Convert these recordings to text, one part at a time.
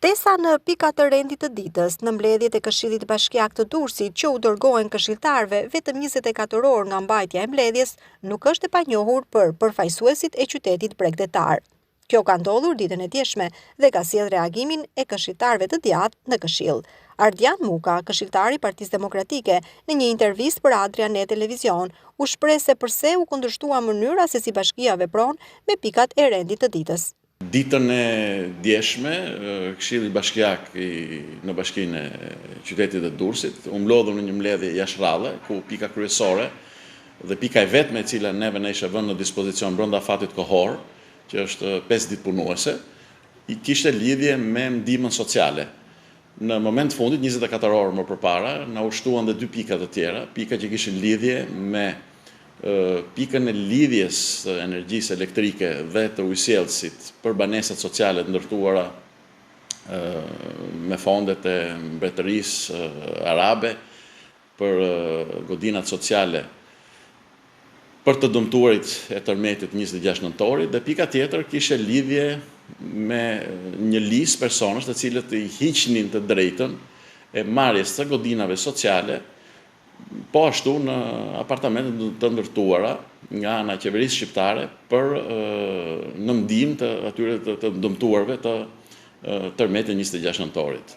Ftesa në pikat të rendit të ditës në mbledhjet e Këshillit Bashkiak të Durrësit që u dërgohen këshilltarëve vetëm 24 orë nga mbajtja e mbledhjes nuk është e panjohur për përfaqësuesit e qytetit bregdetar. Kjo ka ndodhur ditën e djeshme dhe ka sjellë reagimin e këshilltarëve të djathtë në Këshill. Ardian Muka, këshilltari i Partisë Demokratike, në një intervistë për Adrianet Televizion, u shpreh se pse u kundërshtua mënyra se si bashkia vepron me pikat e rendit të ditës. Ditën e djeshme, Këshilli Bashkiak në bashkinë e qytetit të Durrësit u mblodhur në një mbledhje jashtërradhe ku pika kryesore dhe pika e vetme e cila neve ne isha vënë në dispozicion brenda fatit kohor, që është 5 ditë punuese, i kishte lidhje me ndihmën sociale. Në moment fundit, 24 orë më përpara, na ushtuan dhe 2 pika të tjera, pika që kishin lidhje me pikën e lidhjes të energjisë elektrike dhe të ujësjellësit për banesat sociale të ndërtuara me fondet e Mbretërisë Arabe për godinat sociale për të dëmtuarit e tërmetit 26 nëntorit, dhe pika tjetër kishte lidhje me një listë personash të cilët i hiqnin të drejtën e marrjes së godinave sociale, po ashtu në apartamentet të ndërtuara nga ana e qeverisë shqiptare për në ndihmë të atyre të dëmtuarve të tërmetit 26 nëntorit.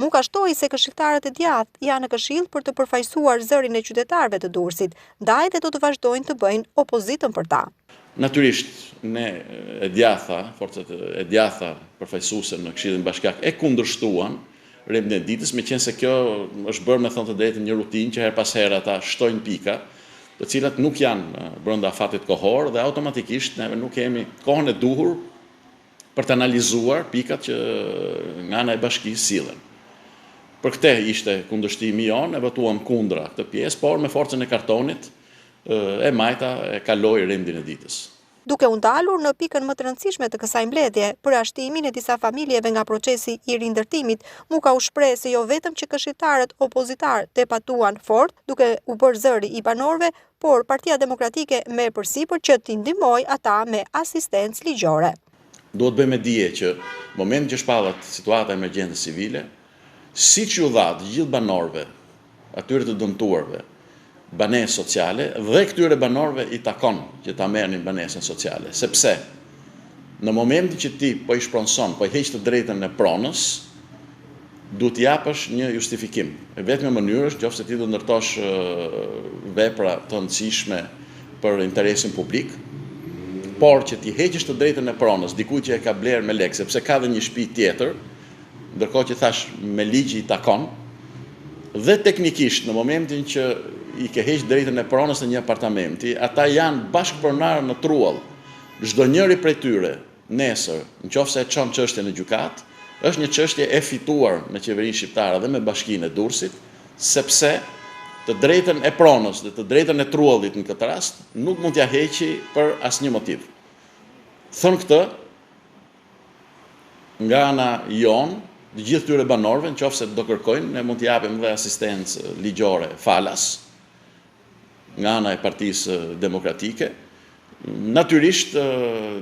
Muka shtoi se këshilltarët e djathtë janë në Këshill për të përfaqësuar zërin e qytetarëve të Durrësit, ndaj dhe do të vazhdojnë të bëjnë opozitën për ta. Natyrisht, ne forcat e djatha përfaqësuese në Këshillin Bashkiak e kundërshtuan rendin e ditës, meqense kjo është bërë me thënë të drejtën një rutinë që her pas here ata shtojnë pika, të cilat nuk janë brenda fatit kohor dhe automatikisht neve nuk kemi kohën e duhur për të analizuar pikat që nga ana e bashkisë sillen. Për këtë ishte kundërshtimi jonë, e votuam kundra këtë pjesë, por me forcën e kartonit e majta e kaloi rendin e ditës. Duke u ndalur në pikën më të rëndësishme të kësaj mbledhje, për ashtimin e disa familjeve nga procesi i rindërtimit, Muka u shpreh se jo vetëm që këshilltarët opozitar debatuan fort, duke u bërë zëri i banorëve, por Partia Demokratike merr përsipër që t'i ndihmojë ata me asistencë ligjore. Duhet bëjmë dije që momentin që shpallet situata emergjente civile, siç u dha të gjithë banorëve, atyre të dëmtuarve, banesë sociale, dhe këtyre banorëve i takon që ta merrnin banesën sociale, sepse në momentin që ti po i shpronson, po i heq të drejtën e pronës, duhet t'i japësh një justifikim. E vetme mënyrë është nëse ti do ndërtosh vepra të rëndësishme për interesin publik, por që ti heqësh të drejtën e pronës dikujt që e ka blerë me lekë, sepse ka dhe një shtëpi tjetër, ndërkohë që thash me ligj i takon, dhe teknikisht në momentin që i ke heq drejtën e pronës në një apartamenti, ata janë bashkëpronarë në truall. Çdo njëri prej tyre nesër, nëse e çon çështjen në gjykat, është një çështje e fituar me qeverinë shqiptare dhe me Bashkinë e Durrësit, sepse të drejtën e pronës dhe të drejtën e truallit në këtë rast nuk mund t'ja heqi për asnjë motiv. Thënë këtë, nga ana jon, të gjithë tyre banorëve, nëse do kërkojnë, ne mund t'i japim dhe asistencë ligjore falas nga ana e Partisë Demokratike. Natyrisht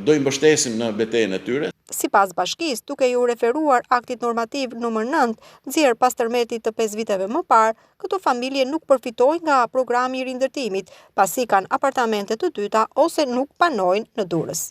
do i mbështesim në betejën e tyre. Sipas bashkisë, duke ju referuar aktit normativ numër 9, nxjerr pas tërmetit të 5 viteve më parë, këto familje nuk përfitojnë nga programi i rindërtimit, pasi kanë apartamente të dyta ose nuk banojnë në Durrës.